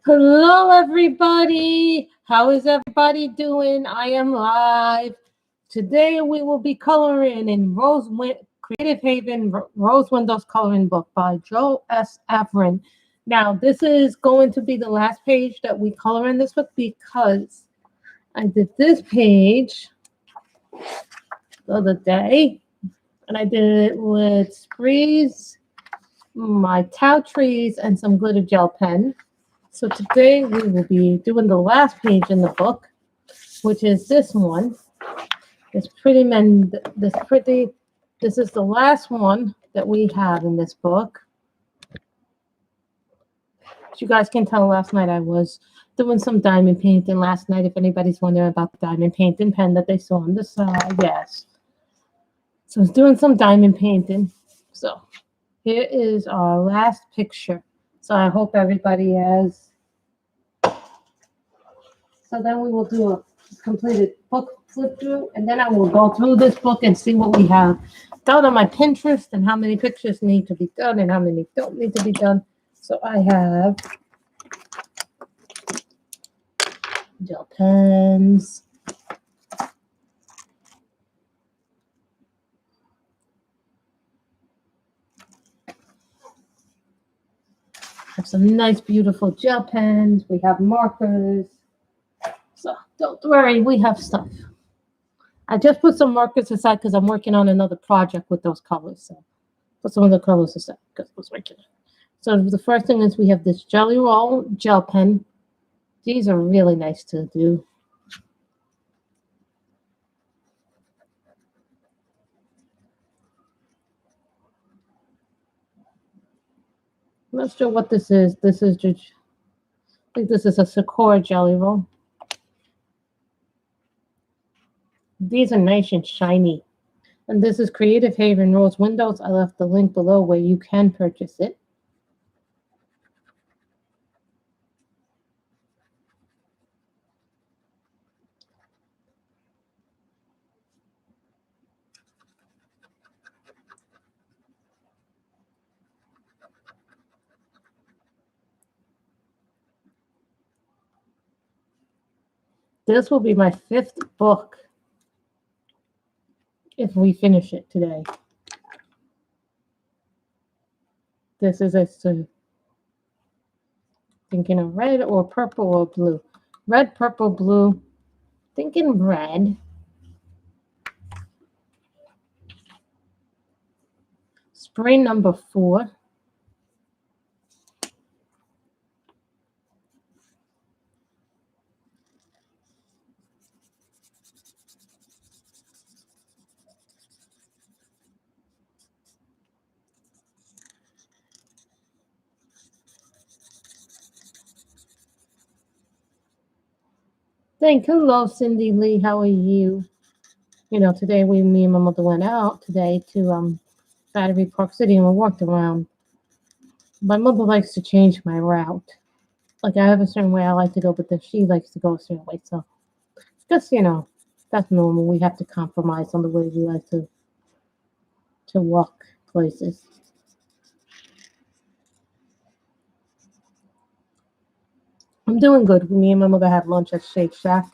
Hello, everybody. How is everybody doing? I am live. Today we will be coloring in Creative Haven Rose Windows Coloring Book by Joe S. Averin. Now, this is going to be the last page that we color in this book because I did this page the other day, and I did it with sprees, my tau trees, and some glitter gel pen. So today we will be doing the last page in the book, which is this one. This is the last one that we have in this book. As you guys can tell, last night I was doing some diamond painting last night. If anybody's wondering about the diamond painting pen that they saw on the side, yes. So I was doing some diamond painting. So here is our last picture. So I hope everybody has. So then we will do a completed book flip through, and then I will go through this book and see what we have done on my Pinterest and how many pictures need to be done and how many don't need to be done. So I have gel pens. Have some nice, beautiful gel pens. We have markers. So don't worry, we have stuff. I just put some markers aside because I'm working on another project with those colors. So put some of the colors aside because I was working on it. So the first thing is we have this Jelly Roll gel pen. These are really nice to do. I'm not sure what this is. I think this is a Sakura Jelly Roll. These are nice and shiny. And this is Creative Haven Rose Windows. I left the link below where you can purchase it. This will be my 5th book if we finish it today. This is thinking of red or purple or blue. Red, purple, blue. Thinking red. Spray number 4. Hello, Cindy Lee. How are you? You know, today me and my mother went out today to Battery Park City and we walked around. My mother likes to change my route. Like I have a certain way I like to go, but then she likes to go a certain way. So just that's normal. We have to compromise on the way we like to walk places. I'm doing good. Me and my mother had lunch at Shake Shack.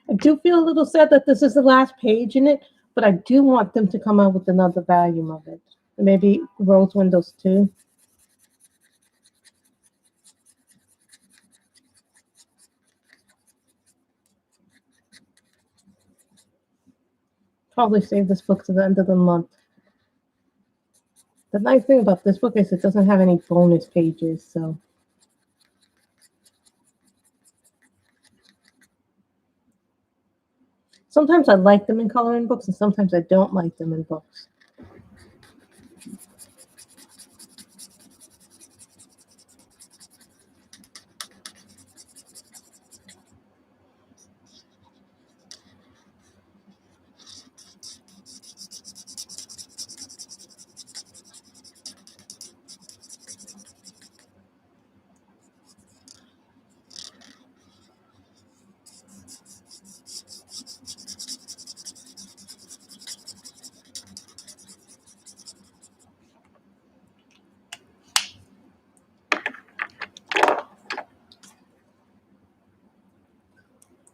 I do feel a little sad that this is the last page in it, but I do want them to come out with another volume of it. Maybe Rose Windows 2. Probably save this book to the end of the month. The nice thing about this book is it doesn't have any bonus pages, so. Sometimes I like them in coloring books, and sometimes I don't like them in books.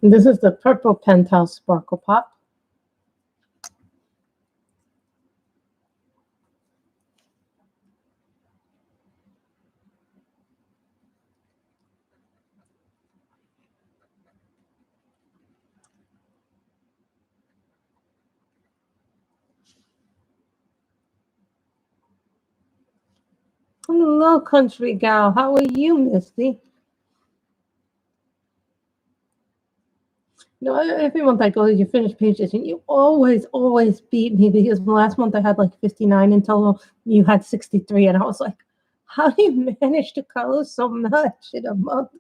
This is the purple Penthouse Sparkle Pop. Hello, country gal. How are you, Misty? No, every month I go to your finished pages, and you always beat me because last month I had like 59 in total. You had 63, and I was like, how do you manage to color so much in a month?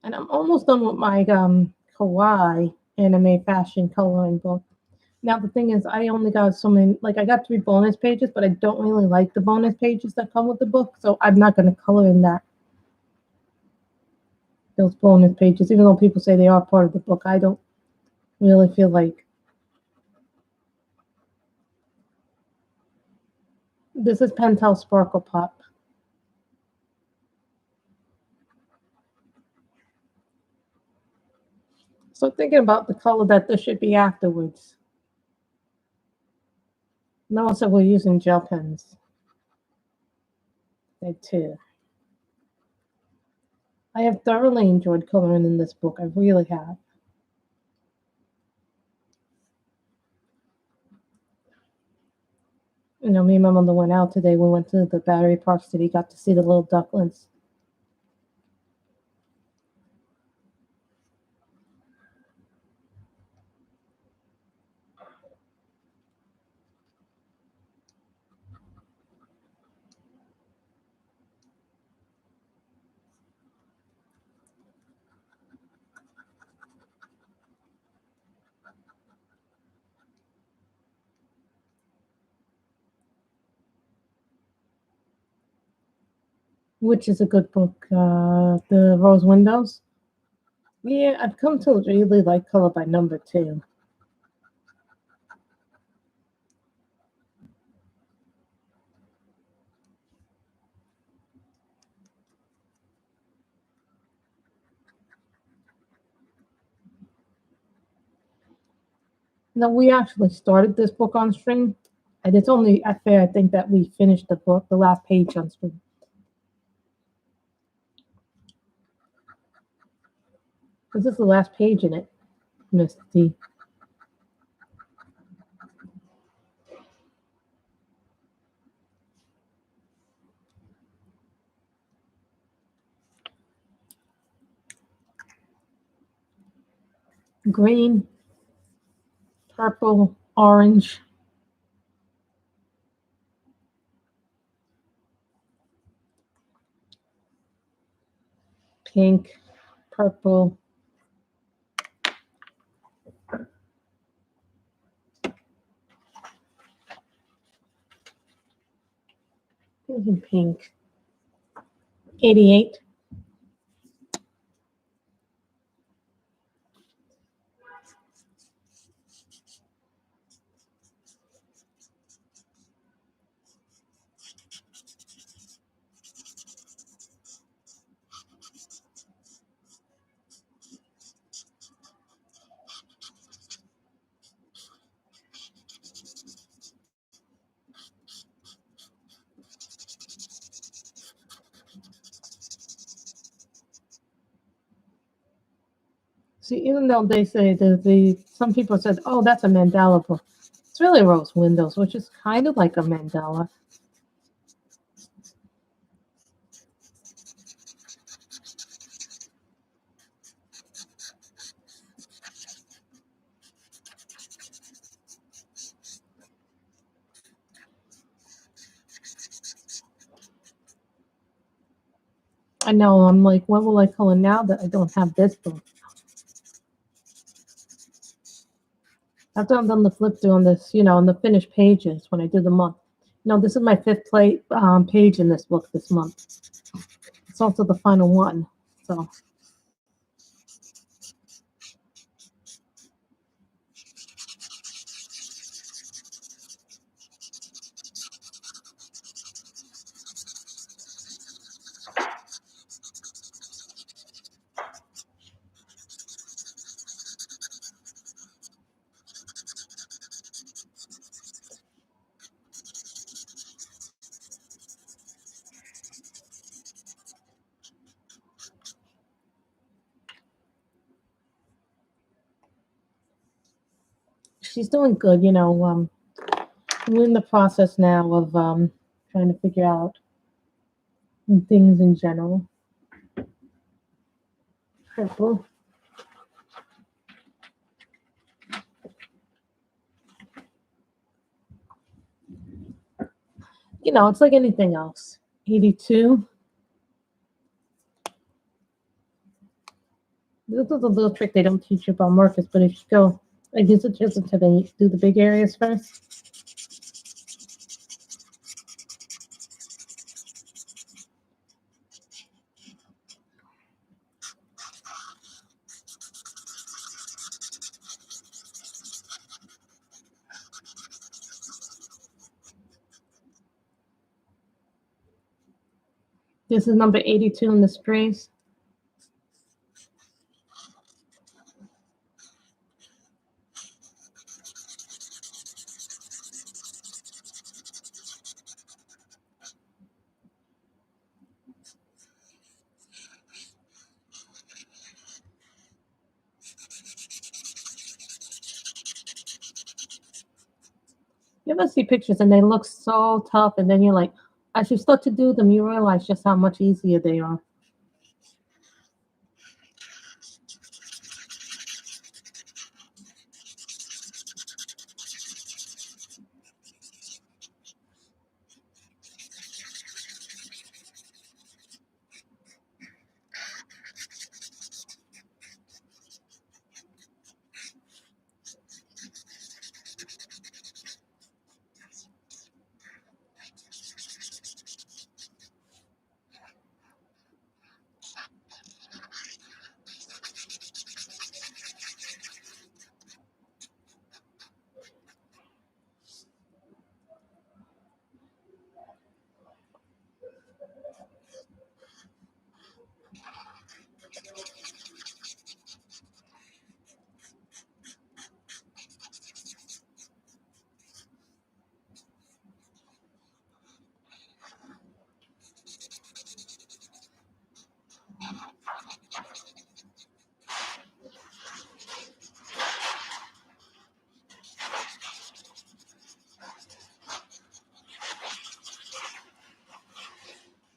And I'm almost done with my kawaii anime fashion coloring book. Now the thing is, I only got so many. Like I got 3 bonus pages, but I don't really like the bonus pages that come with the book, so I'm not going to color in those bonus pages. Even though people say they are part of the book, I don't really feel like. This is Pentel Sparkle Pop. So thinking about the color that this should be afterwards. And also we're using gel pens. There too. I have thoroughly enjoyed coloring in this book. I really have. You know, me and my mother went out today. We went to the Battery Park City, got to see the little ducklings. Which is a good book. The Rose Windows. Yeah, I've come to really like Color by Number too. Now we actually started this book on stream, and it's only fair I think that we finished the book, the last page on stream. This is the last page in it, Miss D. Green, purple, orange, pink, purple, pink. 88. See, even though they say some people said, "Oh, that's a mandala book," it's really Rose Windows, which is kind of like a mandala. I know. I'm like, what will I color now that I don't have this book? After I'm done the flip through on this, on the finished pages when I do the month. No, this is my fifth page in this book this month. It's also the final one. So she's doing good. You know, we're in the process now of trying to figure out things in general. Purple. You know, it's like anything else. 82. This is a little trick they don't teach you about markers, but if you go, I use it just until they do the big areas first. This is number 82 in the sprays. You ever see pictures and they look so tough, and then you're like, as you start to do them, you realize just how much easier they are.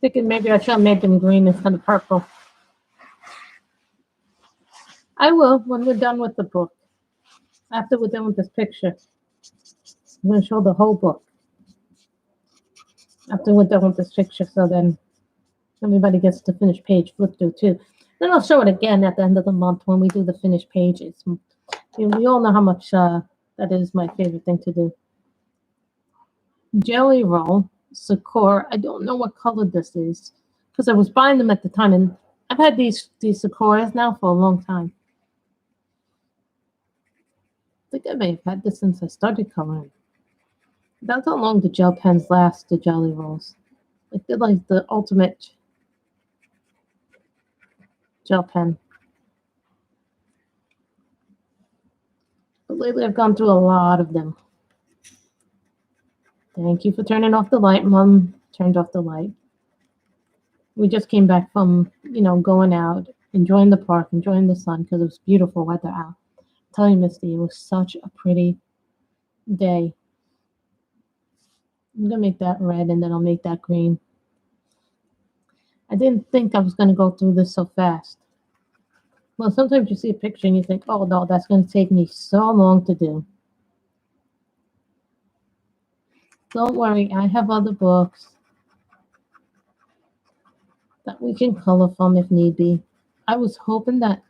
Thinking maybe I should have made them green instead of purple. I will when we're done with the book. After we're done with this picture, I'm going to show the whole book. After we're done with this picture, so then everybody gets the finished page flip through too. Then I'll show it again at the end of the month when we do the finished pages. We all know how much that is my favorite thing to do. Jelly roll, Sakura. I don't know what color this is because I was buying them at the time, and I've had these Sakuras now for a long time. I think I may have had this since I started coloring. That's how long the gel pens last, the jelly rolls. Like they're like the ultimate gel pen. But lately I've gone through a lot of them. Thank you for turning off the light. Mom turned off the light. We just came back from, going out, enjoying the park, enjoying the sun because it was beautiful weather out. I'm telling you, Misty, it was such a pretty day. I'm going to make that red and then I'll make that green. I didn't think I was going to go through this so fast. Well, sometimes you see a picture and you think, oh, no, that's going to take me so long to do. Don't worry, I have other books that we can color from if need be. I was hoping that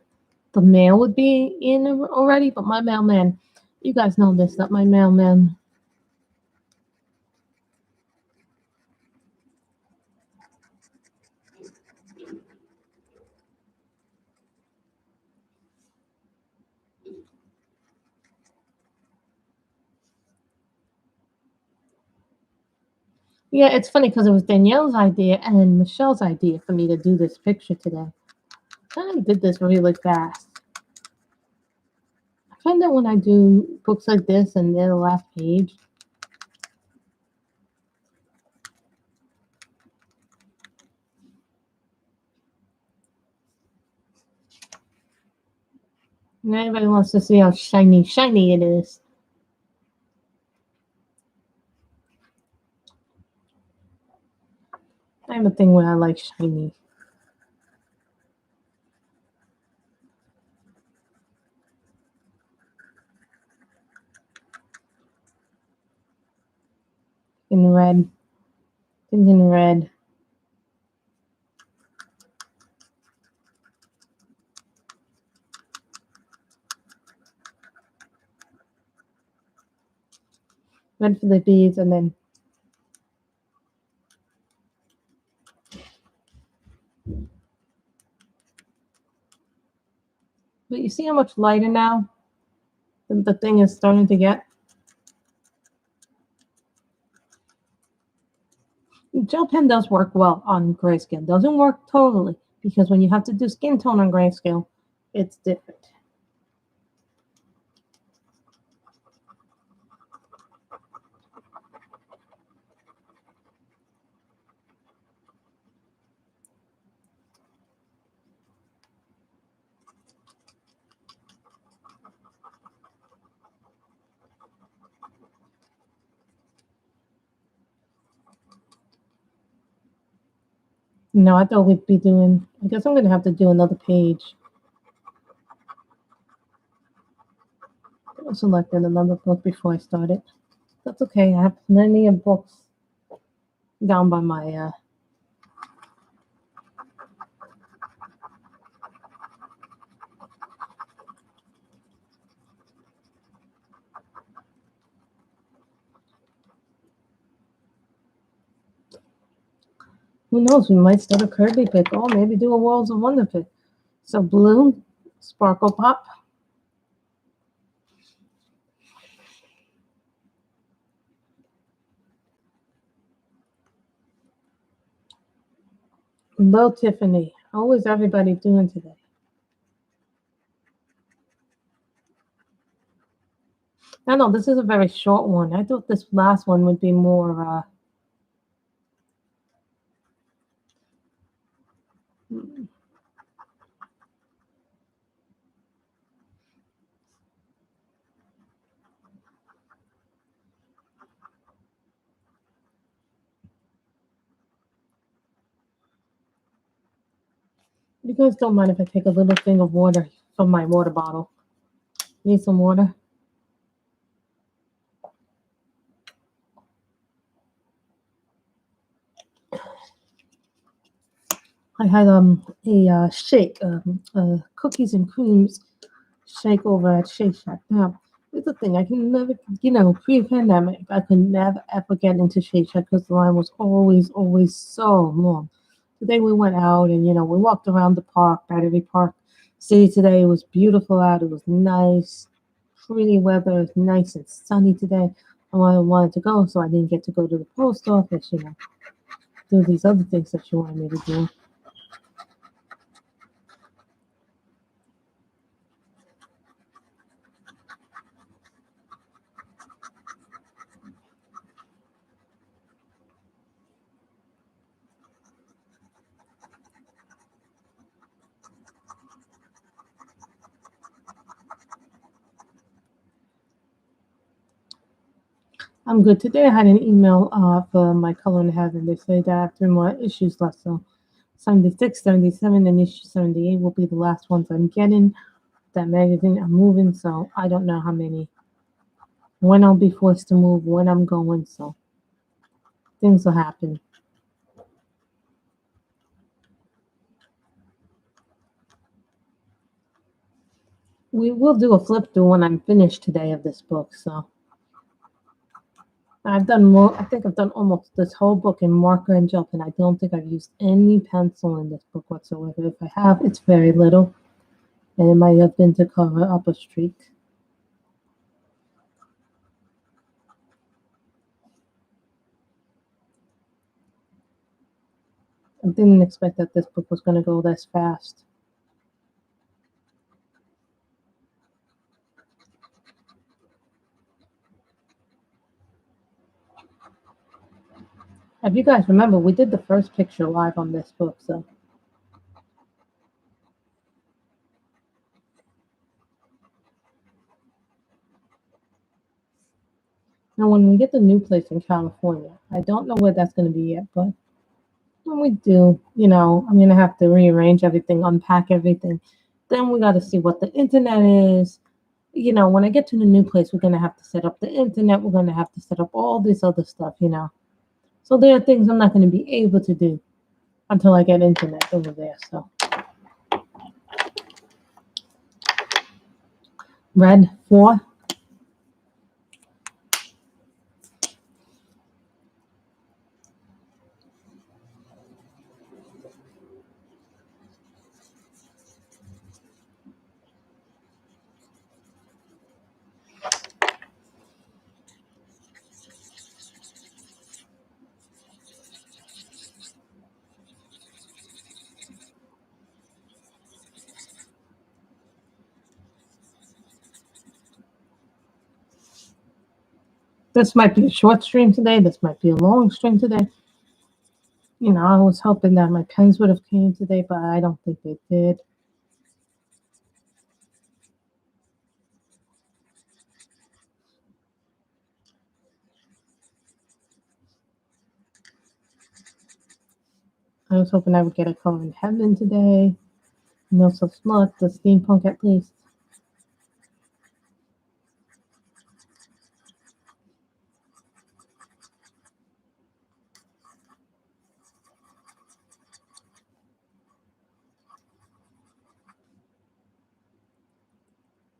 the mail would be in already, but my mailman, you guys know this, that my mailman, yeah, it's funny because it was Danielle's idea and Michelle's idea for me to do this picture today. I did this really fast. I find that when I do books like this and they're the last page, and everybody wants to see how shiny it is. thing where I like shiny. In red. Things in red. Red for the beads, and then but you see how much lighter now the thing is starting to get? Gel pen does work well on grayscale. Doesn't work totally, because when you have to do skin tone on grayscale, it's different. No, I thought we'd be doing, I guess I'm going to have to do another page. I selected another book before I started. That's okay. I have plenty of books down by my, who knows, we might start a Kirby pick, or maybe do a Worlds of Wonder pick. So blue, Sparkle Pop. Hello, Tiffany. How is everybody doing today? I know this is a very short one. I thought this last one would be more, you guys don't mind if I take a little thing of water from my water bottle. Need some water? I had a shake, cookies and creams shake over at Shake Shack. Now, here's the thing, I can never, pre-pandemic, I could never ever get into Shake Shack because the line was always so long. Today we went out and, we walked around the park, Battery Park City today. It was beautiful out. It was nice, pretty weather. It's nice and sunny today. I wanted to go, so I didn't get to go to the post office, do these other things that you wanted me to do. I'm good. Today I had an email for my color in heaven. They say that I have 3 more issues left. So 76, 77, and issue 78 will be the last ones I'm getting. That magazine I'm moving, so I don't know how many. When I'll be forced to move, when I'm going, so things will happen. We will do a flip through when I'm finished today of this book, so. I've done more. I think I've done almost this whole book in marker and gel pen. I don't think I've used any pencil in this book whatsoever. If I have, it's very little, and it might have been to cover up a streak. I didn't expect that this book was going to go this fast. If you guys remember, we did the first picture live on this book, so. Now, when we get the new place in California, I don't know where that's going to be yet, but when we do, I'm gonna have to rearrange everything, unpack everything. Then we got to see what the internet is. When I get to the new place, we're gonna have to set up the internet. We're gonna have to set up all this other stuff. So there are things I'm not gonna be able to do until I get internet over there. So red 4. This might be a short stream today. This might be a long stream today. I was hoping that my pens would have came today, but I don't think they did. I was hoping I would get a color in heaven today. No such luck. The steampunk at least.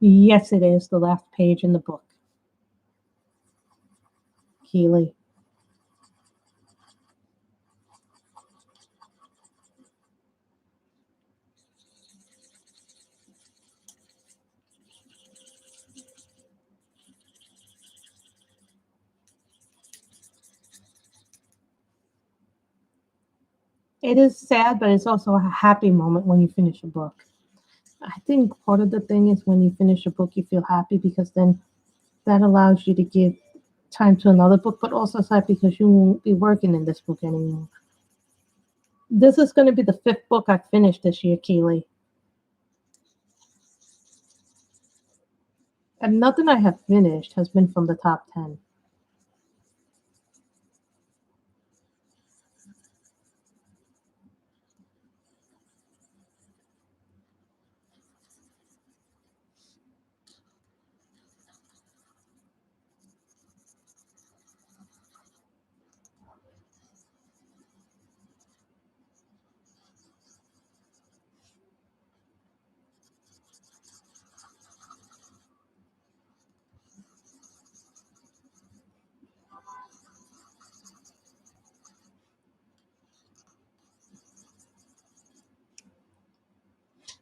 Yes, it is the last page in the book. Keely. It is sad, but it's also a happy moment when you finish a book. I think part of the thing is when you finish a book, you feel happy because then that allows you to give time to another book, but also sad because you won't be working in this book anymore. This is going to be the 5th book I've finished this year, Keely. And nothing I have finished has been from the top 10.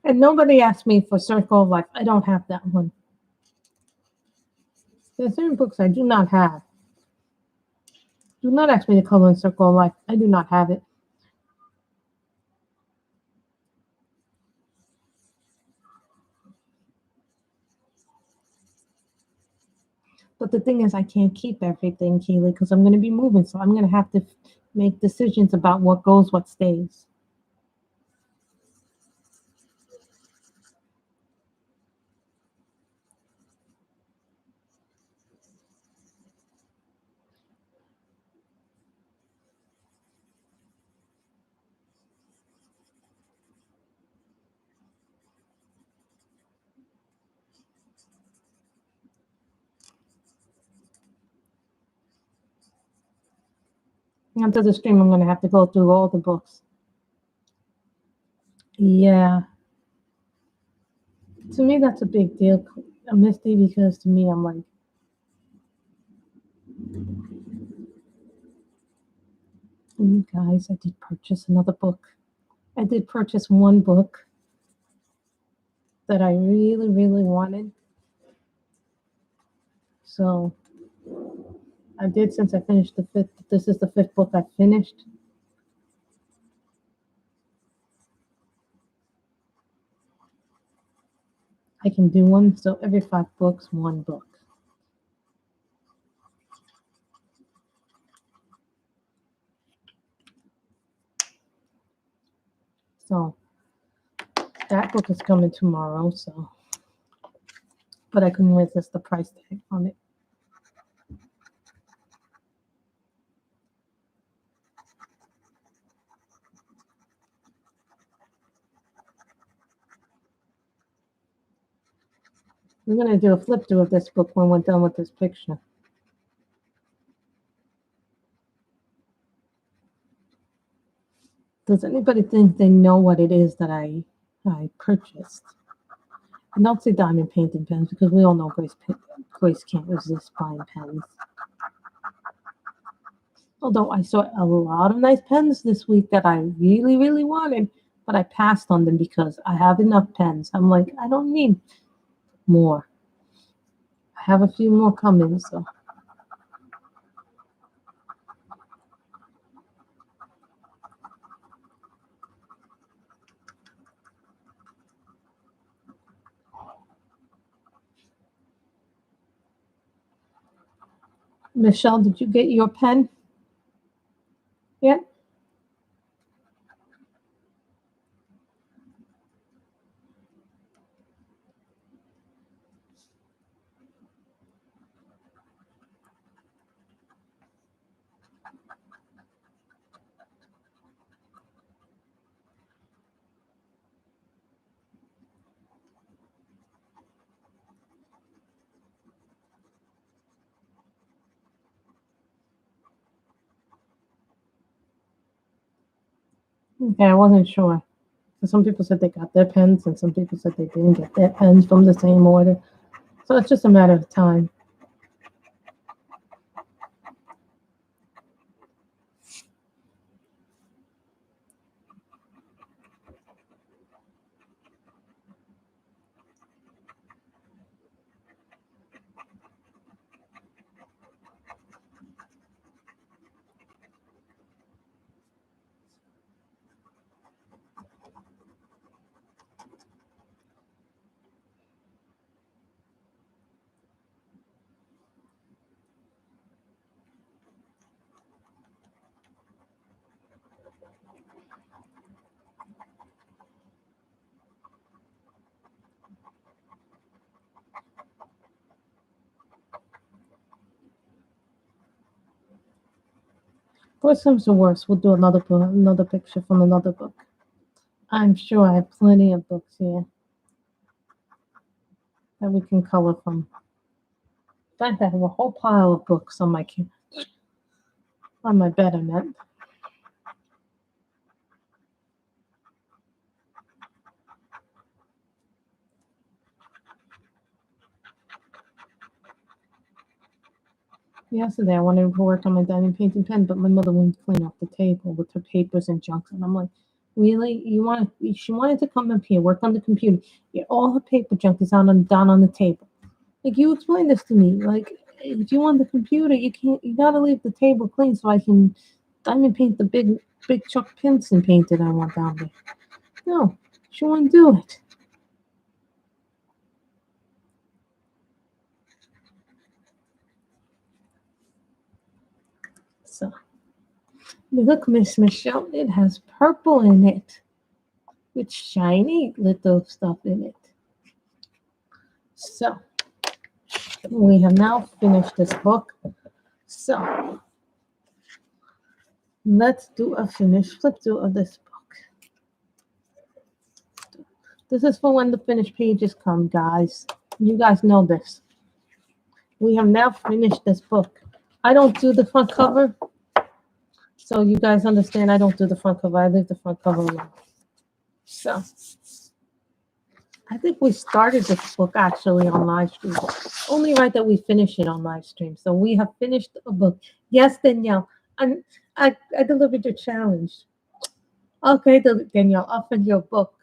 And nobody asked me for Circle of Life. I don't have that one. There are certain books I do not have. Do not ask me to color in Circle of Life. I do not have it. But the thing is, I can't keep everything, Keely, because I'm going to be moving. So I'm going to have to make decisions about what goes, what stays. After the stream, I'm going to have to go through all the books. Yeah. To me, that's a big deal, Misty, because to me, I'm like, guys, I did purchase another book. I did purchase one book that I really, really wanted. So I did, since I finished the 5th. This is the 5th book I finished. I can do one. So every 5 books, one book. So that book is coming tomorrow. So, but I couldn't resist the price tag on it. We're going to do a flip through of this book when we're done with this picture. Does anybody think they know what it is that I purchased? And don't say diamond painting pens because we all know Grace can't resist buying pens. Although I saw a lot of nice pens this week that I really, really wanted, but I passed on them because I have enough pens. I'm like, I don't need more. I have a few more coming, so. Michelle, did you get your pen yet? Okay, I wasn't sure. Some people said they got their pens, and some people said they didn't get their pens from the same order. So it's just a matter of time. Worst comes to worst, we'll do another picture from another book. I'm sure I have plenty of books here that we can color from. In fact, I have a whole pile of books on my bed, I meant. Yesterday, I wanted to work on my diamond painting pen, but my mother wouldn't clean off the table with her papers and junk. And I'm like, really? She wanted to come up here, work on the computer. Yeah, all her paper junk is down on the table. Like, you explained this to me. Like, if you want the computer, you gotta leave the table clean so I can diamond paint the big Chuck Pinson paint that I want down there. No, she wouldn't do it. So, look, Miss Michelle, it has purple in it with shiny little stuff in it. So, we have now finished this book. So, let's do a finished flip through of this book. This is for when the finished pages come, guys. You guys know this. We have now finished this book. I don't do the front cover. So you guys understand I don't do the front cover. I leave the front cover alone. So I think we started this book actually on Livestream. Only right that we finish it on Livestream. So we have finished a book. Yes, Danielle. I delivered your challenge. Okay, Danielle, I'll send you a book.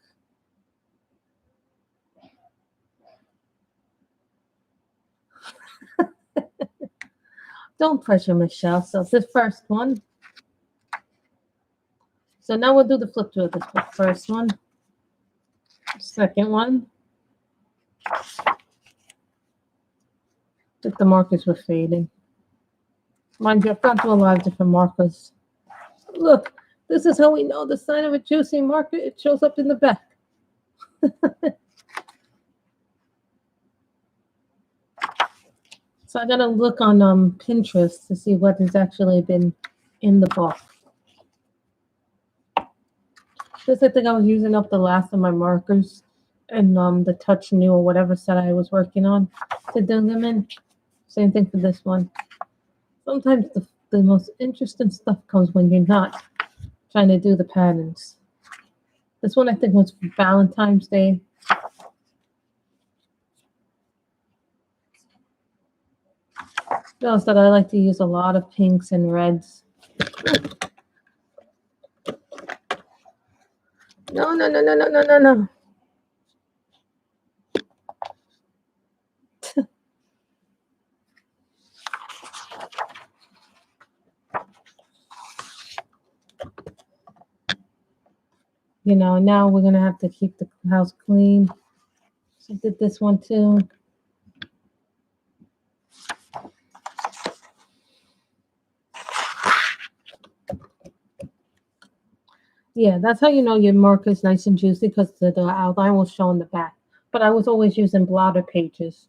Don't pressure Michelle. So this first one. So now we'll do the flip through of this book. First one. Second one. I think the markers were fading. Mind you, I've gone through a lot of different markers. Look, this is how we know the sign of a juicy marker. It shows up in the back. So I gotta look on Pinterest to see what has actually been in the book. Just I think I was using up the last of my markers, and the Touch New or whatever set I was working on to do them in. Same thing for this one. Sometimes the most interesting stuff comes when you're not trying to do the patterns. This one I think was for Valentine's Day. Notice that I like to use a lot of pinks and reds. No, no, no, no, no, no, no, no. You know, now we're going to have to keep the house clean. So I did this one too. Yeah, that's how you know your mark is nice and juicy because the outline will show in the back. But I was always using blotter pages.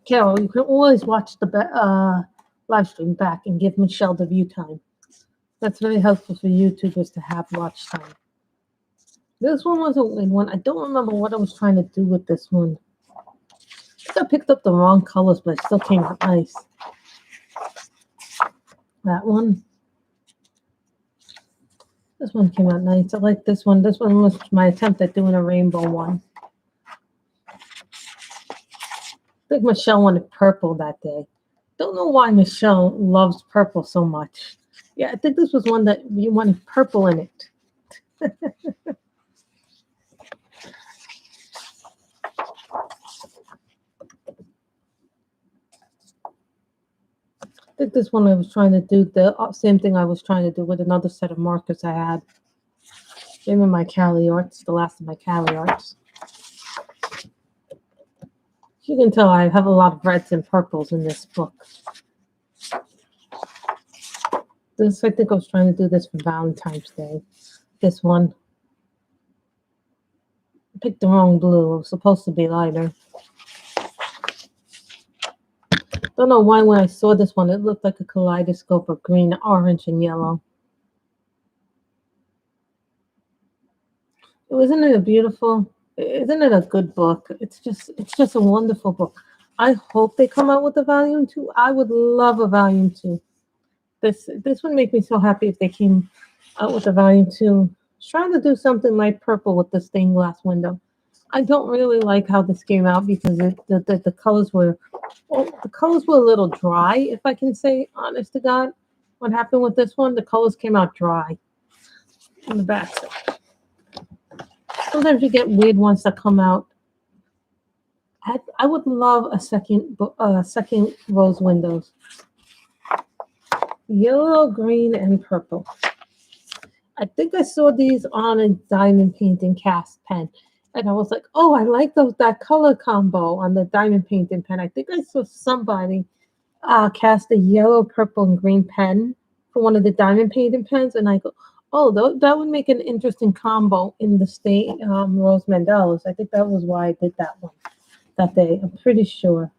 Carol, you can always watch the live stream back and give Michelle the view time. That's very helpful for YouTubers to have watch time. This one was a win one. I don't remember what I was trying to do with this one. I picked up the wrong colors, but it still came out nice. That one. This one came out nice. I like this one. This one was my attempt at doing a rainbow one. I think Michelle wanted purple that day. Don't know why Michelle loves purple so much. Yeah, I think this was one that you wanted purple in it. I think this one I was trying to do the same thing I was trying to do with another set of markers I had. Maybe my Cali Arts, the last of my Cali Arts. You can tell I have a lot of reds and purples in this book. This, I think I was trying to do this for Valentine's Day. This one. I picked the wrong blue. It was supposed to be lighter. Don't know why when I saw this one, it looked like a kaleidoscope of green, orange, and yellow. Isn't it a beautiful? Isn't it a good book? It's just a wonderful book. I hope they come out with a volume 2. I would love a volume 2. This would make me so happy if they came out with a volume 2. I was trying to do something like purple with the stained glass window. I don't really like how this came out because the colors were a little dry, if I can say honest to God. What happened with this one? The colors came out dry on the back side. Sometimes you get weird ones that come out. I would love a second rose windows. Yellow, green, and purple. I think I saw these on a diamond painting cast pen. And I was like, oh, I like that color combo on the diamond painting pen. I think I saw somebody cast a yellow, purple, and green pen for one of the diamond painting pens. And I go, oh, that would make an interesting combo in the state Rose Mandelas. I think that was why I did that one that day. I'm pretty sure.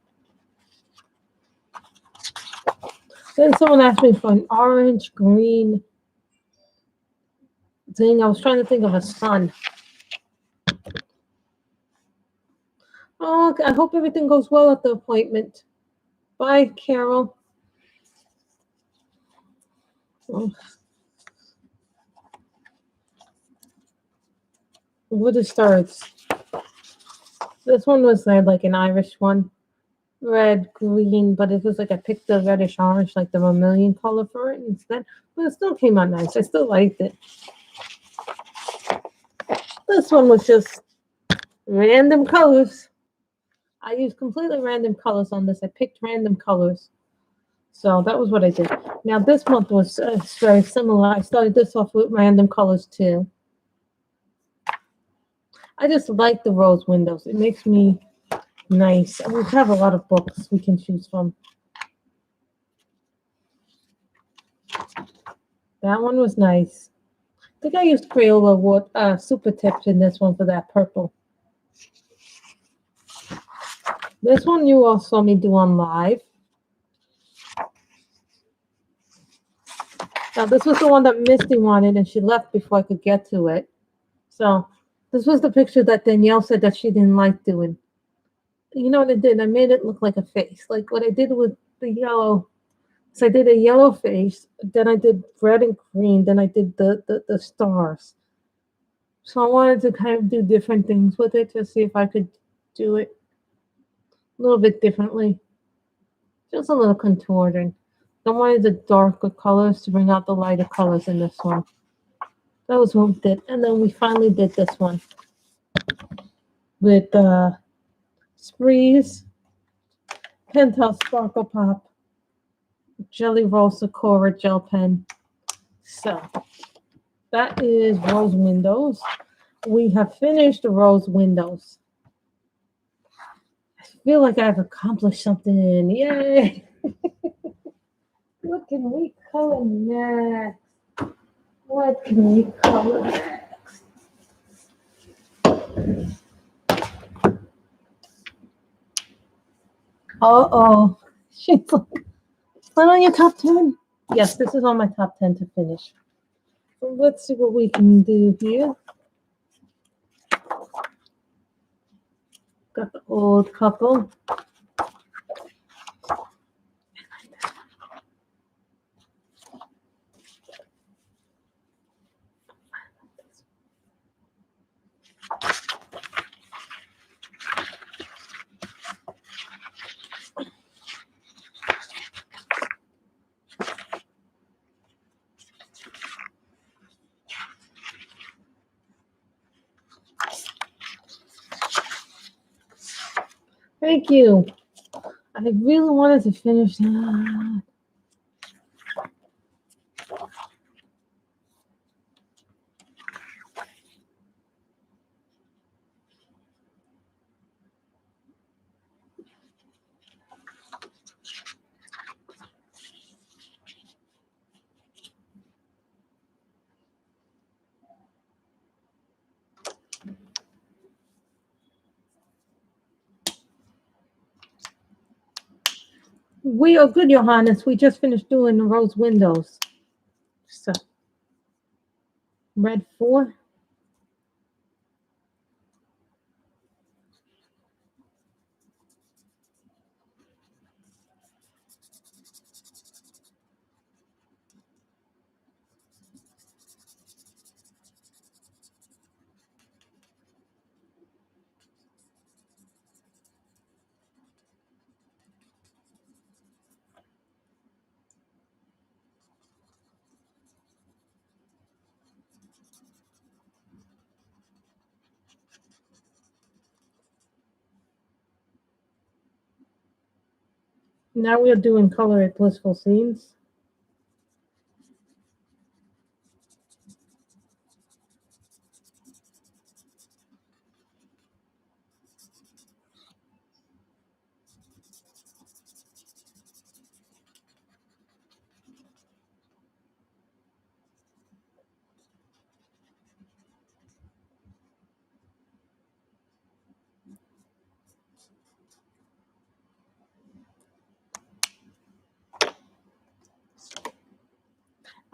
Then someone asked me for an orange, green thing. I was trying to think of a sun. Oh, I hope everything goes well at the appointment. Bye, Carol. Oh. Wood starts. This one was like an Irish one. Red, green, but it was like I picked the reddish orange, like the vermilion color for it instead. But it still came out nice. I still liked it. This one was just random colors. I used completely random colors on this. I picked random colors. So that was what I did. Now this month was very similar. I started this off with random colors too. I just like the rose windows. It makes me nice. And we have a lot of books we can choose from. That one was nice. I think I used Crayola Super Tips in this one for that purple. This one you all saw me do on live. Now, this was the one that Misty wanted, and she left before I could get to it. So, this was the picture that Danielle said that she didn't like doing. You know what I did? I made it look like a face. Like what I did with the yellow. So I did a yellow face, then I did red and green, then I did the stars. So I wanted to kind of do different things with it to see if I could do it a little bit differently. Just a little contorted. I wanted the darker colors to bring out the lighter colors in this one. That was what we did. And then we finally did this one with Sprees, Penthouse Sparkle Pop, Jelly Roll Sakura Gel Pen. So that is Rose Windows. We have finished the Rose Windows. I feel like I've accomplished something. Yay! What can we color next? What can we color next? Uh-oh. She's like, put on your top 10. Yes, this is on my top 10 to finish. So let's see what we can do here. Got the old couple. Thank you. I really wanted to finish that. We are good, Johannes. We just finished doing the Rose Windows. So, red 4. Now we are doing color at Blissful Scenes.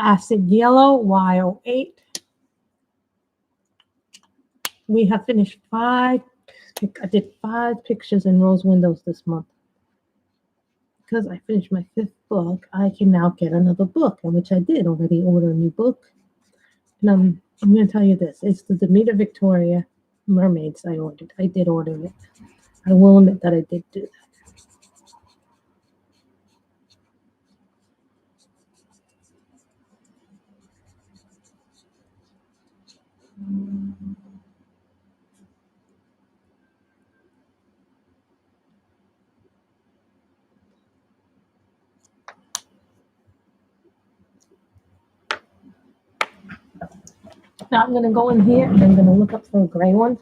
Acid Yellow, YO8. We have finished 5. I did 5 pictures in Rose Windows this month. Because I finished my 5th book, I can now get another book, which I did already order a new book. And I'm going to tell you this. It's the Demeter Victoria Mermaids I ordered. I did order it. I will admit that I did do that. Now I'm going to go in here and I'm going to look up for a gray one.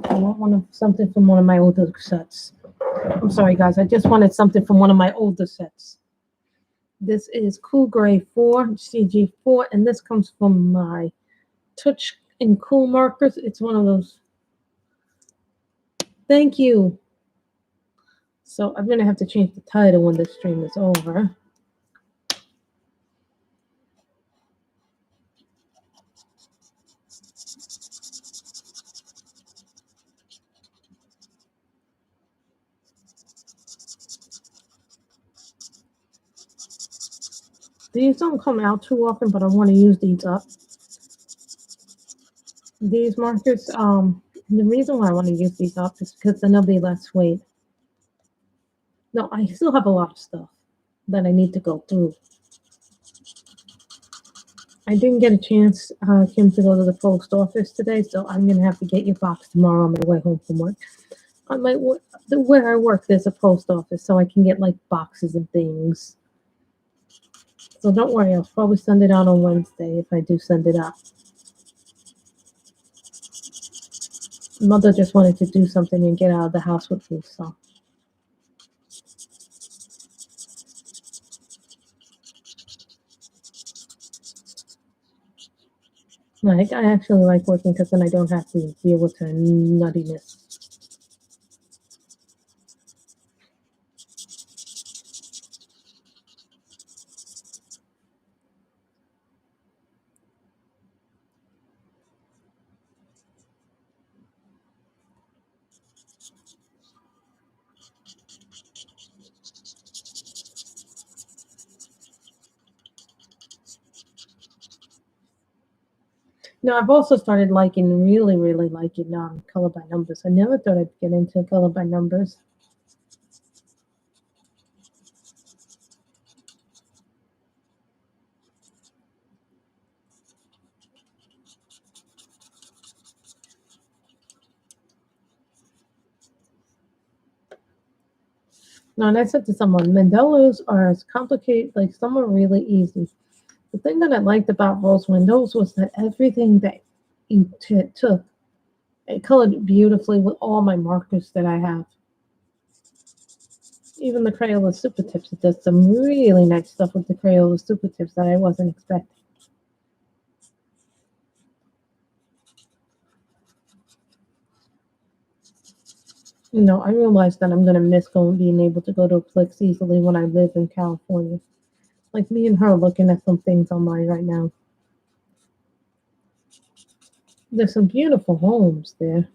I want something from one of my older sets. I'm sorry, guys. I just wanted something from one of my older sets. This is Cool Gray 4, CG4, and this comes from my Touch and Cool markers. It's one of those. Thank you. So I'm going to have to change the title when this stream is over. These don't come out too often, but I want to use these up. These markers, the reason why I want to use these up is because then they'll be less weight. No, I still have a lot of stuff that I need to go through. I didn't get a chance, Kim, to go to the post office today, so I'm going to have to get your box tomorrow on my way home from work. On my where I work, there's a post office, so I can get like boxes and things. So don't worry, I'll probably send it out on Wednesday if I do send it out. Mother just wanted to do something and get out of the house with me, so. Like, I actually like working because then I don't have to deal with her nuttiness. No, I've also started liking, really liking color by numbers. I never thought I'd get into color by numbers. No, and I said to someone, mandalas are as complicated, like some are really easy. The thing that I liked about Rose Windows was that everything that you took, it colored beautifully with all my markers that I have. Even the Crayola Super Tips, it does some really nice stuff with the Crayola Super Tips that I wasn't expecting. You know, I realized that I'm going to miss being able to go to a Plix easily when I live in California. Like me and her looking at some things online right now. There's some beautiful homes there.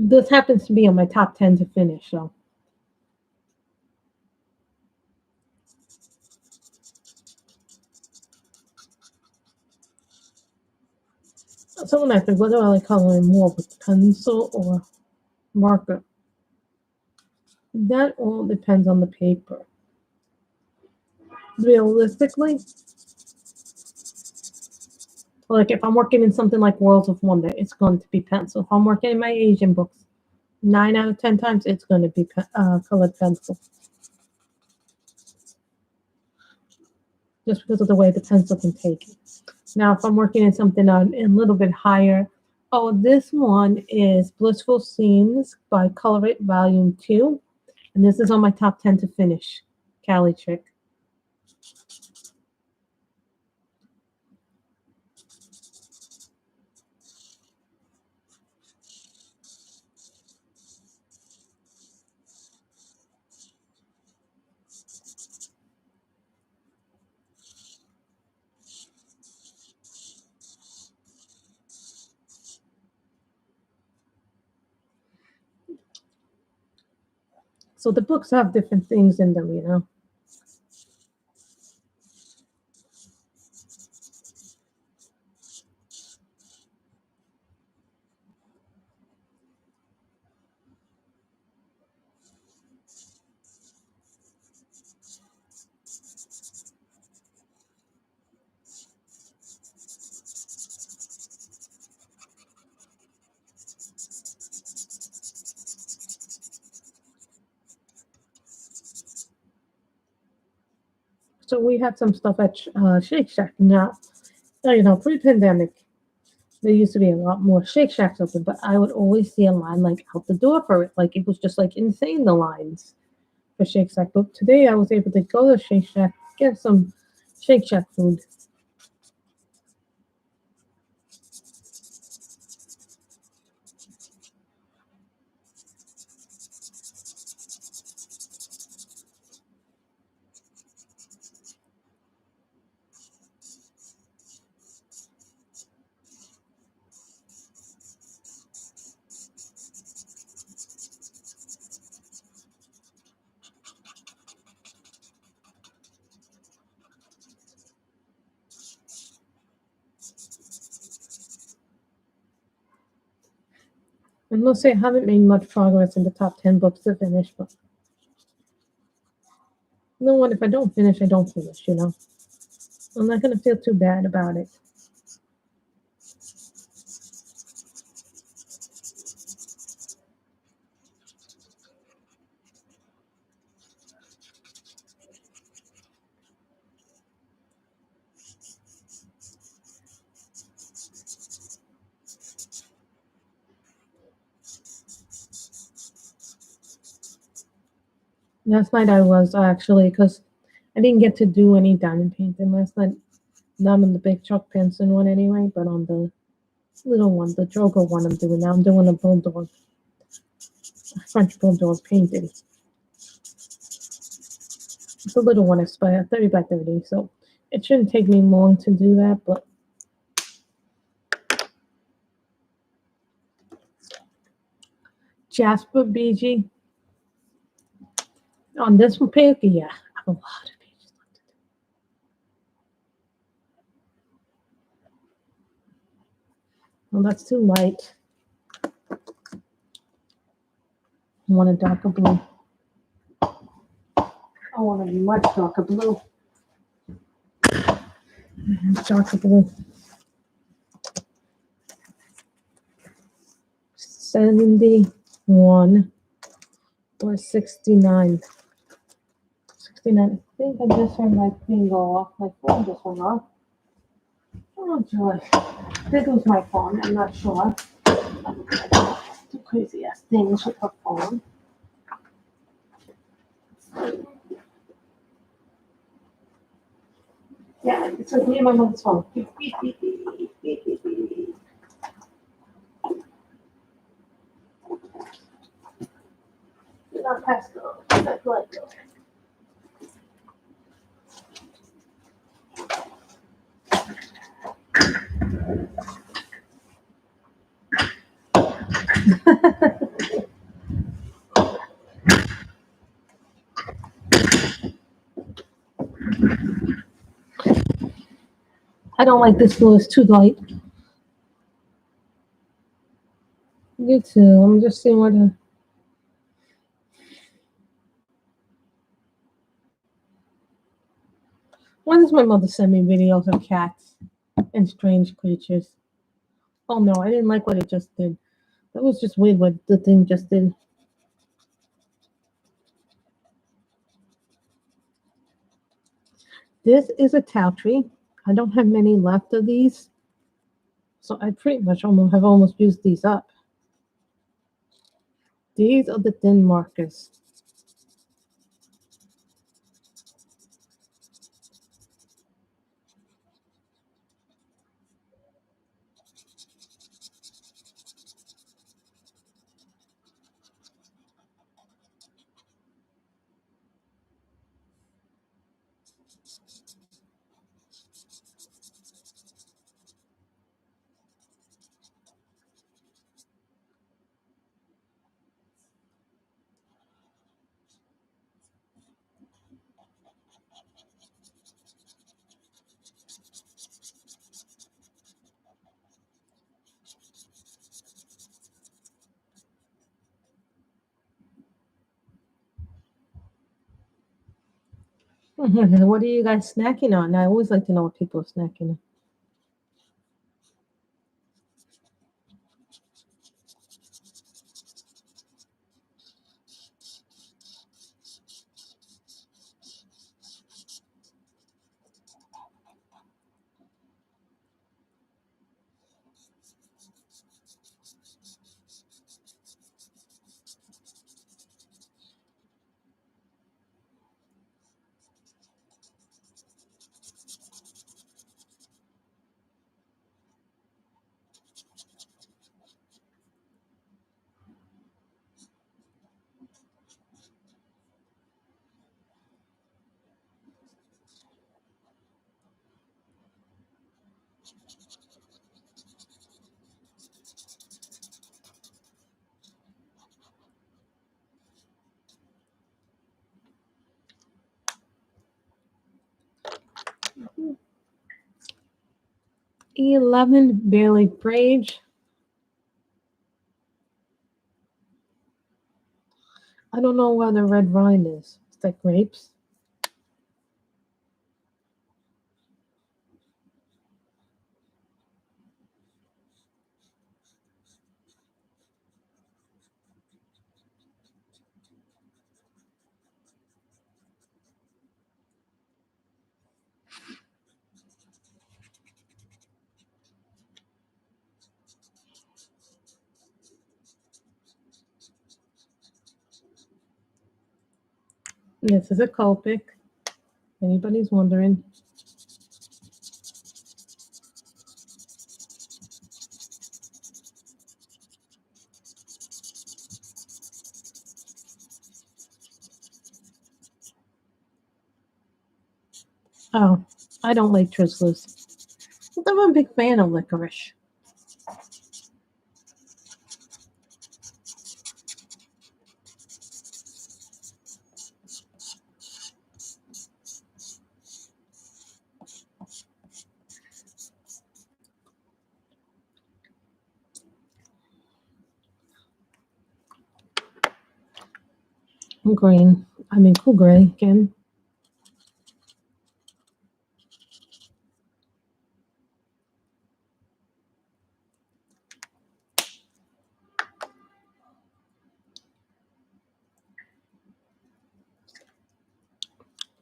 This happens to be on my top 10 to finish, so. Someone asked me, what do I like coloring more, with pencil or marker? That all depends on the paper. Realistically, like if I'm working in something like Worlds of Wonder, it's going to be pencil. If I'm working in my Asian books, 9 out of 10 times it's going to be colored pencil. Just because of the way the pencil can take it. Now, if I'm working in something a little bit higher, oh, this one is Blissful Scenes by Color It Volume 2. And this is on my top 10 to finish, Cali Trick. So the books have different things in them, you know. So we had some stuff at Shake Shack. Now, pre-pandemic, there used to be a lot more Shake Shacks open, but I would always see a line like out the door for it. Like it was just like insane, the lines for Shake Shack. But today I was able to go to Shake Shack, get some Shake Shack food. And let's say I haven't made much progress in the top 10 books to finish, but you know what? If I don't finish, I don't finish, I'm not going to feel too bad about it. Last night I was actually, because I didn't get to do any diamond painting last night. Not on the big chalk pencil one anyway, but on the little one, the Joker one I'm doing now. I'm doing a bulldog, a French bulldog painting. It's a little one, it's by 30 by 30, so it shouldn't take me long to do that, but Jasper BG on this one paper, yeah, I have a lot of pages left to do. Well, that's too light. I want a darker blue. I want a much darker blue. Darker blue. 71 or 69. 69. I think I just heard my thing go off. My phone just went off. Oh joy. There goes my phone. I'm not sure. Two crazy ass things with her phone. Yeah, it's like me and my mother's phone. Beep, beep, beep, beep, beep, beep, beep. Do not pass go. Let go. I don't like this blue. It's too light. You too. I'm just seeing what the. Why does my mother send me videos of cats and strange creatures? Oh no, I didn't like what it just did. That was just weird what the thing just did. This is a tau tree. I don't have many left of these. So I pretty much almost used these up. These are the thin markers. What are you guys snacking on? I always like to know what people are snacking on. E11 barely Brage. I don't know where the red rind is. It's like grapes. This is a Copic. Anybody's wondering. Oh, I don't like Tristlers. I'm a big fan of licorice. Green. I mean, cool gray again.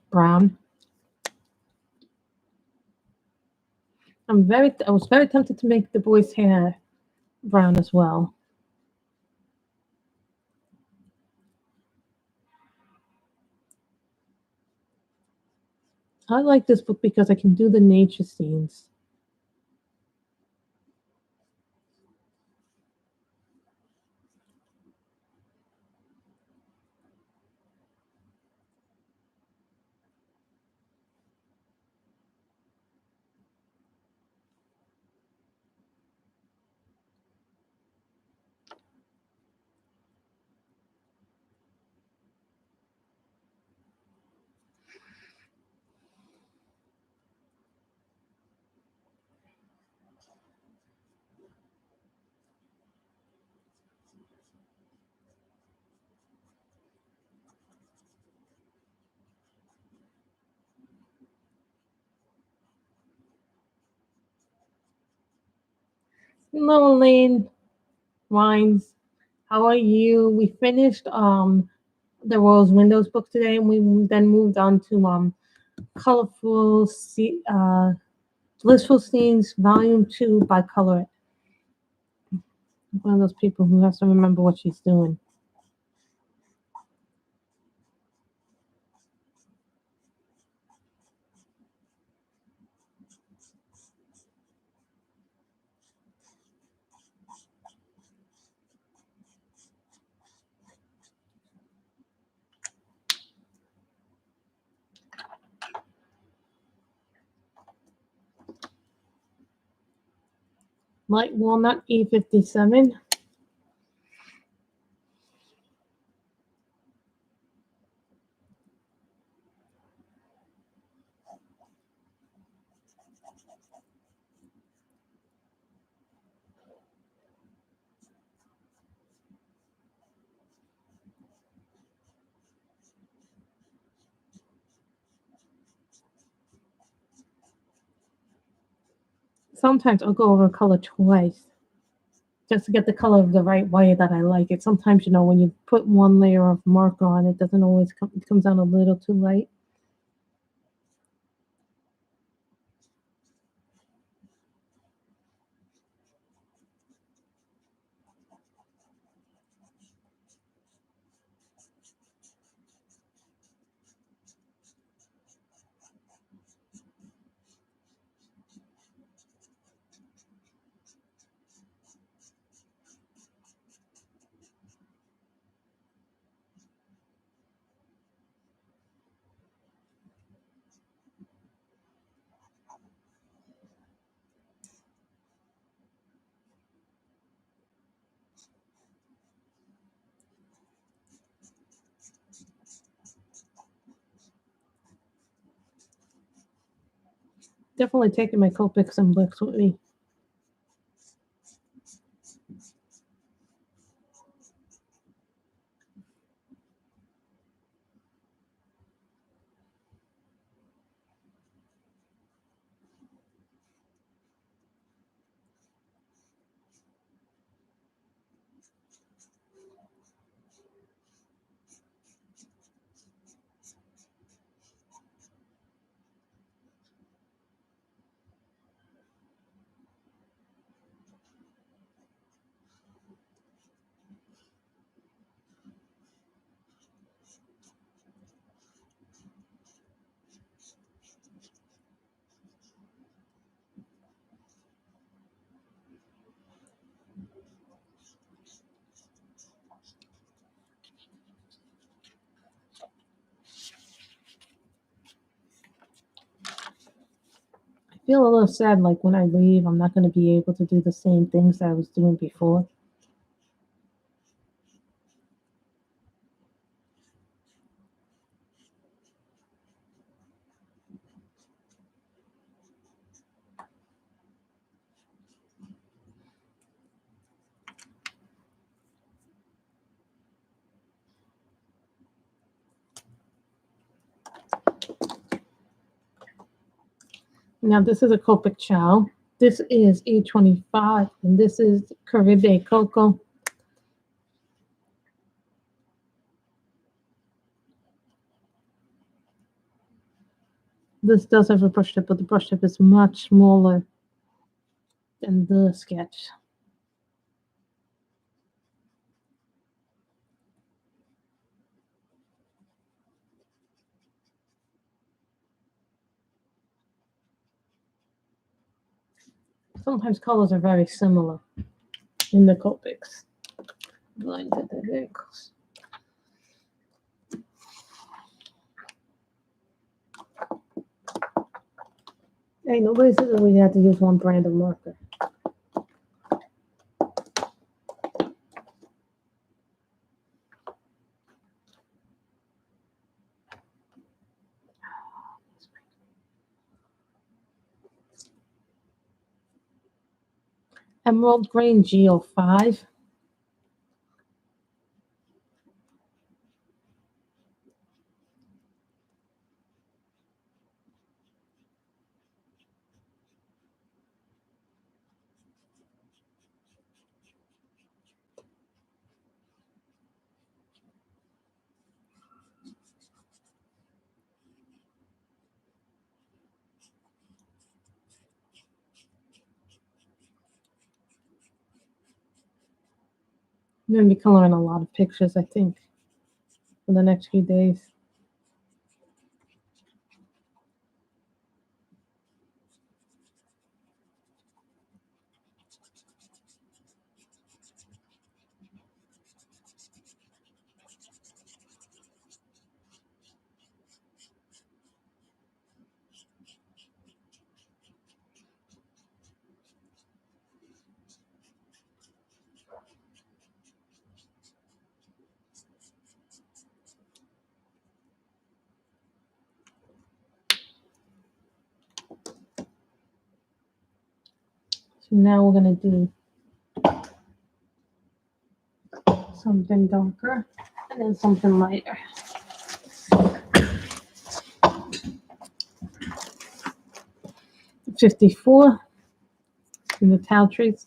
Brown. I was very tempted to make the boy's hair brown as well. I like this book because I can do the nature scenes. Hello, Lane. Wines. How are you? We finished the Rose Windows book today, and we then moved on to Colorful Blissful Scenes Volume 2 by Color. One of those people who has to remember what she's doing. Light Walnut E57. Sometimes I'll go over a color twice just to get the color of the right way that I like it. Sometimes, when you put one layer of marker on, it doesn't always come, it comes out a little too light. Definitely taking my Copics and books with me. feel a little sad, like when I leave, I'm not going to be able to do the same things that I was doing before. Now, this is a Copic Chow. This is E25, and this is Caribe Cocoa. This does have a brush tip, but the brush tip is much smaller than the sketch. Sometimes colors are very similar in the Copics. Blind to the vehicles. Hey, nobody said that we had to use one brand of marker. Emerald Green Geo5. I'm going to be coloring a lot of pictures, I think, for the next few days. So now we're going to do something darker and then something lighter. '54 in the towel trees.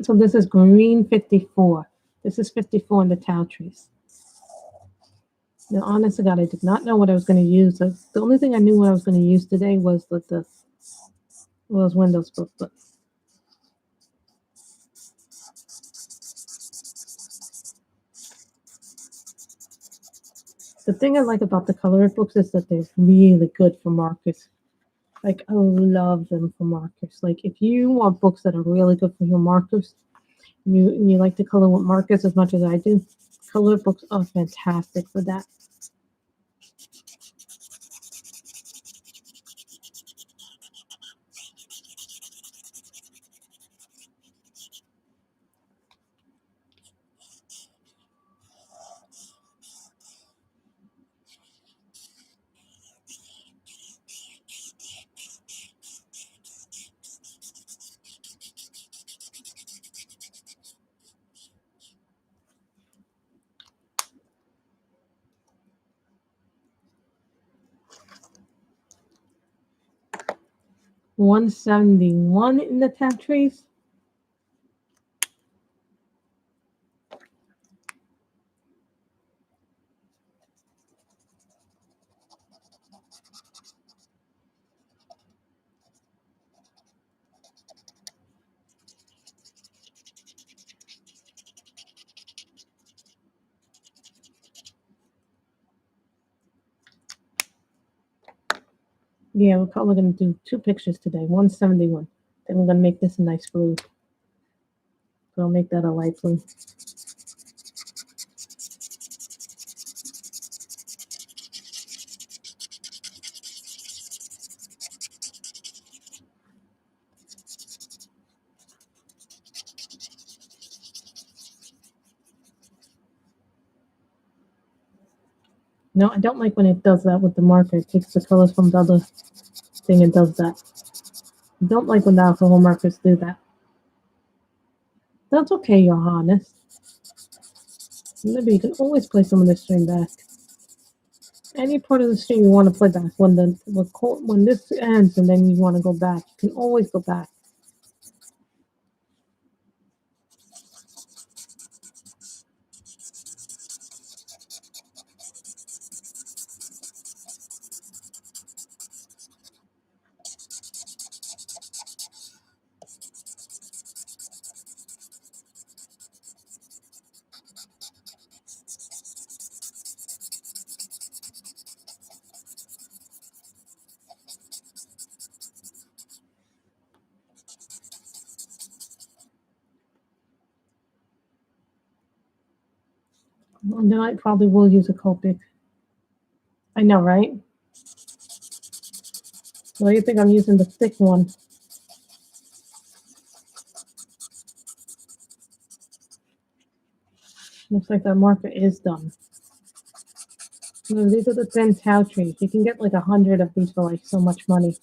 So this is green 54. This is 54 in the towel trees. Now, honest to God, I did not know what I was going to use. The only thing I knew what I was going to use today was those Windows books. But the thing I like about the colored books is that they're really good for markers. Like, I love them for markers. Like, if you want books that are really good for your markers, and you like to color with markers as much as I do, colored books are fantastic for that. 171 in the tab trees. Yeah, we're probably going to do 2 pictures today. 171. Then we're going to make this a nice blue. So I'll make that a light blue. No, I don't like when it does that with the marker. It takes the colors from the other thing and does that. I don't like when the alcohol markers do that. That's okay, Johannes. Maybe you can always play some of the stream back. Any part of the stream you want to play back. When this ends and then you want to go back, you can always go back. And then I probably will use a Copic. I know, right? Well, you think I'm using the thick one? Looks like that marker is done. No, these are the thin cow trees. You can get like 100 of these for like so much money.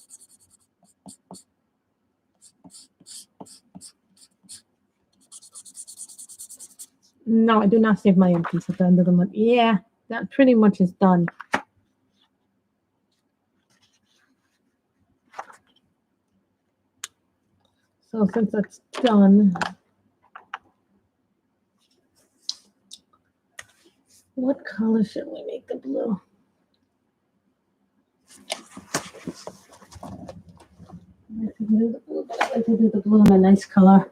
No, I do not save my empties at the end of the month. Yeah, that pretty much is done. So since that's done, what color should we make the blue? I like to do the blue, but I like to do the blue in a nice color.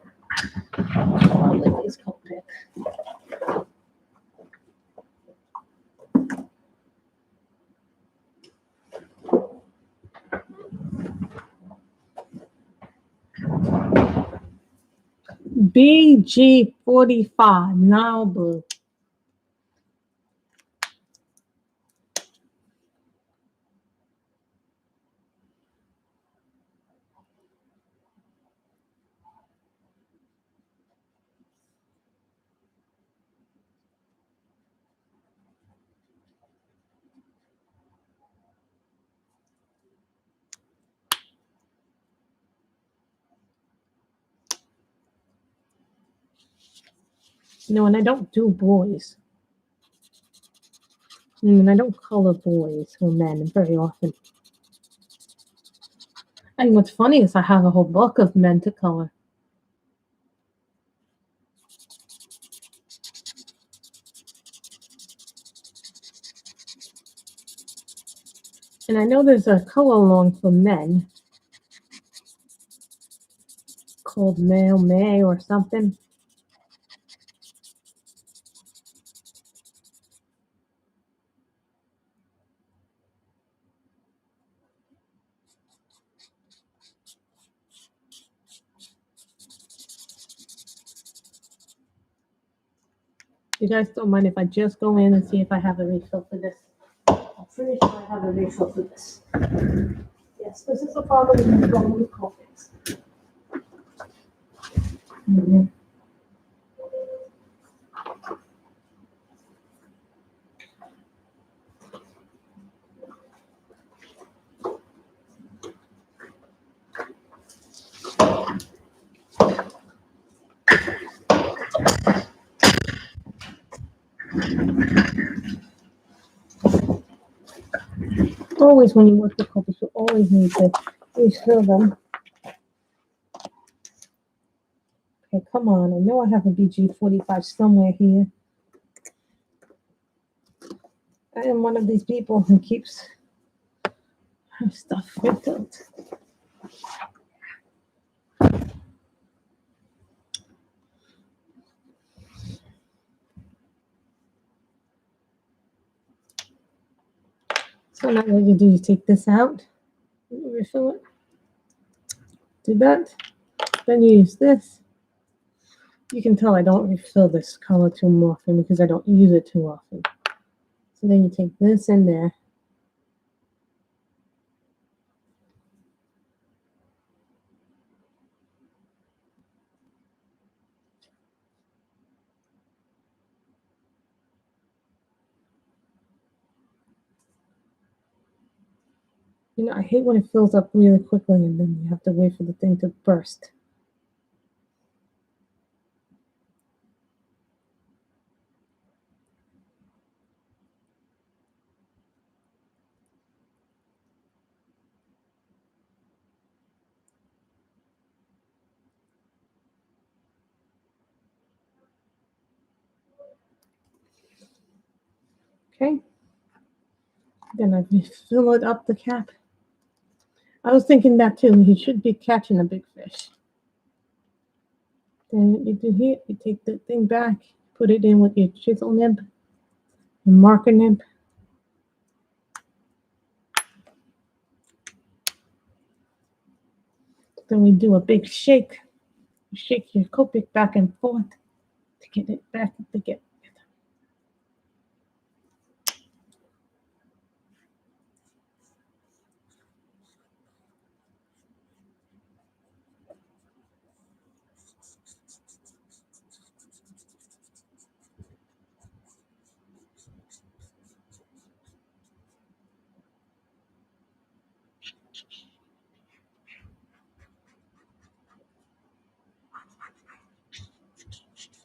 I like these Copic. BG45, now blue. No, and I don't do boys. And I don't color boys or men very often. And what's funny is I have a whole book of men to color. And I know there's a color along for men called Male May or something. You guys don't mind if I just go in and see if I have a refill for this? I'm pretty sure I have a refill for this. Yes, this is a problem with going with Copics. Mm-hmm. Always when you work with Copics, you always need to refill them. come on. I know I have a BG45 somewhere here. I am one of these people who keeps her stuff refilled. So now what you do, you take this out, refill it, do that, then you use this. You can tell I don't refill this color too often because I don't use it too often. So then you take this in there. You know, I hate when it fills up really quickly and then you have to wait for the thing to burst. Okay. Then I fill it up the cap. I was thinking that too. He should be catching a big fish. Then what you do here, you take the thing back, put it in with your chisel nib, your marker nib. Then we do a big shake. You shake your Copic back and forth to get it back to get.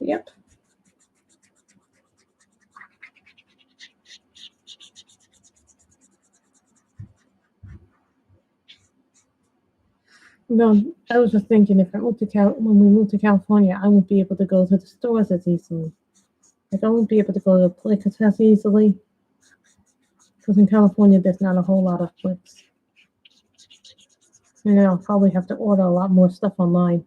Yep. No, I was just thinking if I moved to when we moved to California, I won't be able to go to the stores as easily. Like I won't be able to go to places as easily. Because in California, there's not a whole lot of flips. And I'll probably have to order a lot more stuff online.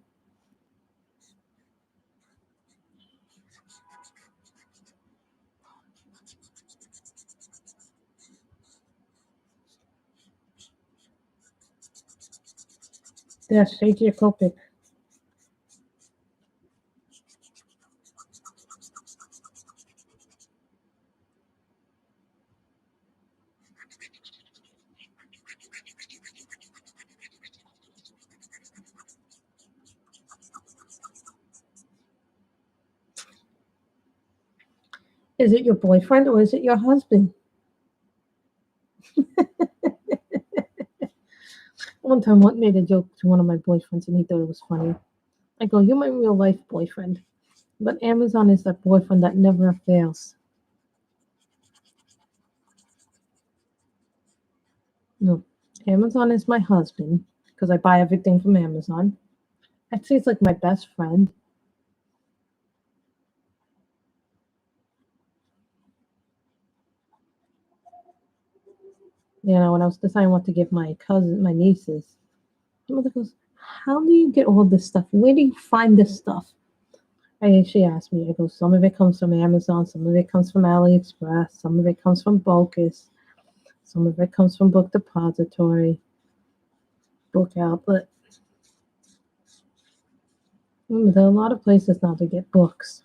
Yeah, shake your Copic. Is it your boyfriend or is it your husband? One time, one made a joke to one of my boyfriends, and he thought it was funny. I go, "You're my real life boyfriend, but Amazon is that boyfriend that never fails." No, Amazon is my husband because I buy everything from Amazon. I'd say it's like my best friend. You know, when I was deciding what to give my cousin, my nieces, my mother goes, "How do you get all this stuff? Where do you find this stuff?" She asked me. I go, "Some of it comes from Amazon, some of it comes from AliExpress, some of it comes from Bocus, some of it comes from Book Depository, Book Outlet. There are a lot of places now to get books."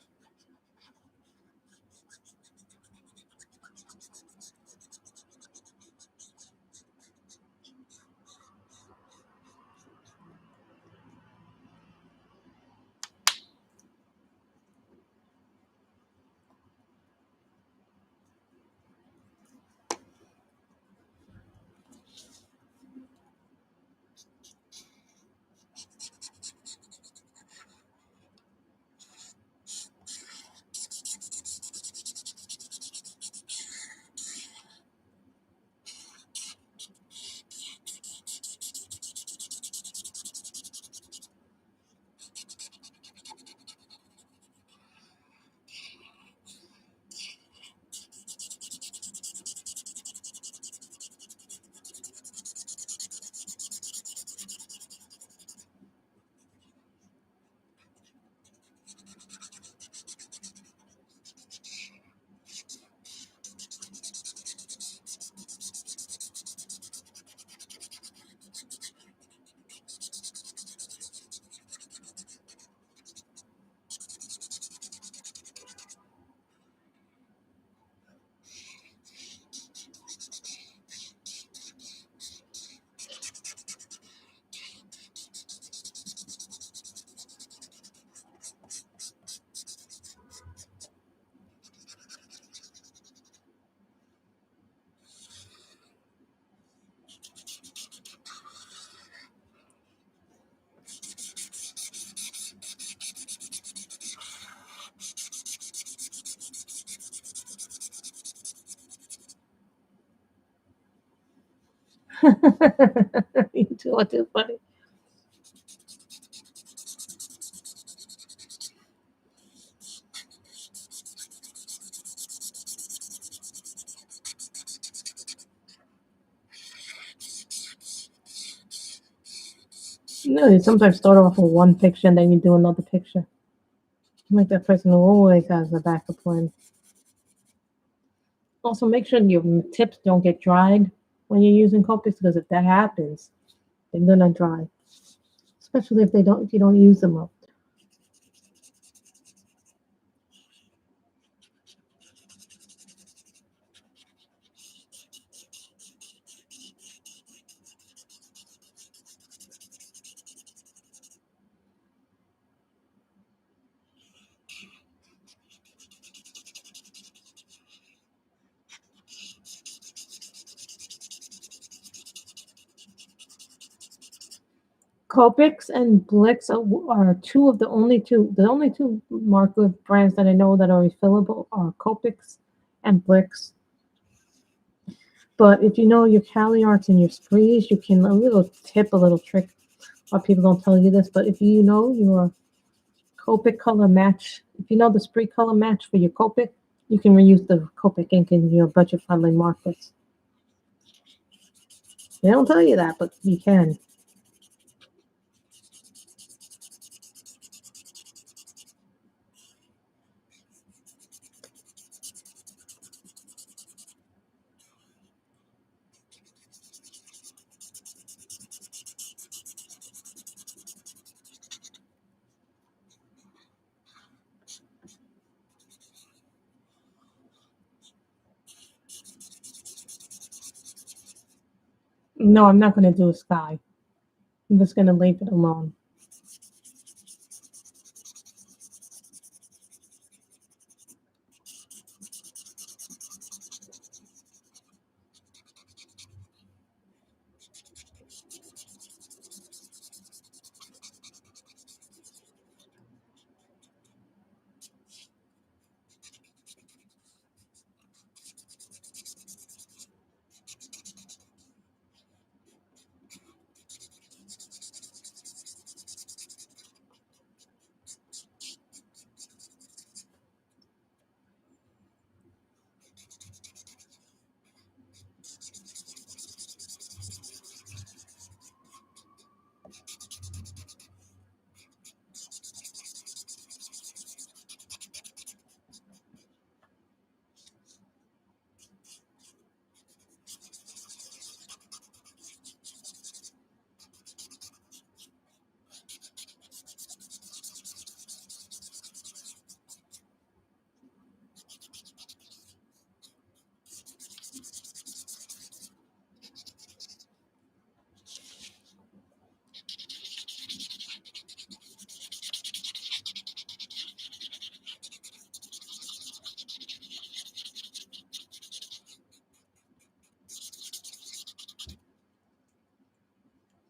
You two are too funny. No, you sometimes start off with one picture and then you do another picture. Like that person who always has a backup plan. Also, make sure your tips don't get dried when you're using Copics because if that happens, they're gonna dry. Especially if you don't use them up. Copics and Blix are the only two marker brands that I know that are refillable are Copics and Blix. But if you know your Cali arts and your sprees, you can a little trick. A lot of people don't tell you this, but if you know your Copic color match, if you know the spree color match for your Copic, you can reuse the Copic ink in your budget friendly markers. They don't tell you that, but you can. No, I'm not going to do a sky. I'm just going to leave it alone.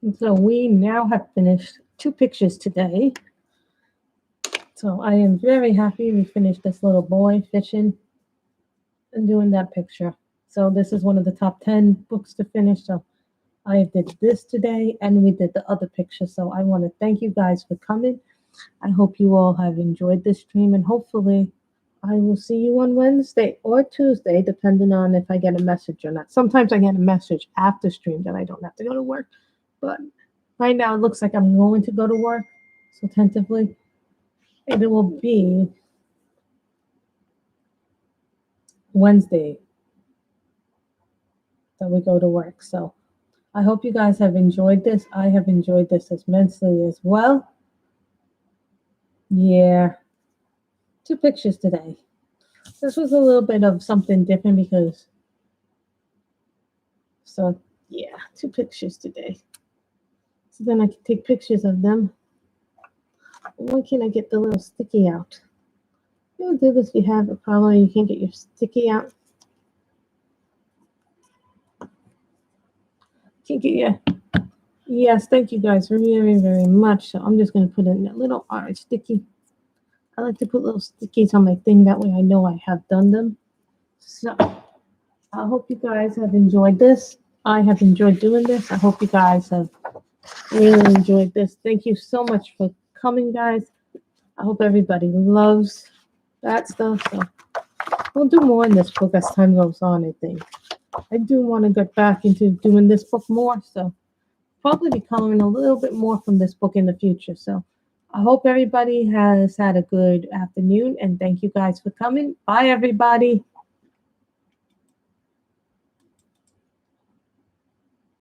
And so we now have finished 2 pictures today. So I am very happy we finished this little boy fishing and doing that picture. So this is one of the top 10 books to finish. So I did this today and we did the other picture. So I want to thank you guys for coming. I hope you all have enjoyed this stream and hopefully I will see you on Wednesday or Tuesday, depending on if I get a message or not. Sometimes I get a message after stream that I don't have to go to work. But right now it looks like I'm going to go to work. So tentatively it will be Wednesday that we go to work. So I hope you guys have enjoyed this. I have enjoyed this immensely as well. Yeah, 2 pictures today. This was a little bit of something different because, so yeah, 2 pictures today. So then I can take pictures of them. Why can't I get the little sticky out? You'll do this if you have a problem. You can't get your sticky out. Can't get your. Yes, thank you guys very, very much. So I'm just going to put in a little orange sticky. I like to put little stickies on my thing. That way I know I have done them. So I hope you guys have enjoyed this. I have enjoyed doing this. I hope you guys have really enjoyed this. Thank you so much for coming, guys. I hope everybody loves that stuff. So we'll do more in this book as time goes on, I think. I do want to get back into doing this book more, so probably be coloring a little bit more from this book in the future. So I hope everybody has had a good afternoon, and thank you guys for coming. Bye, everybody.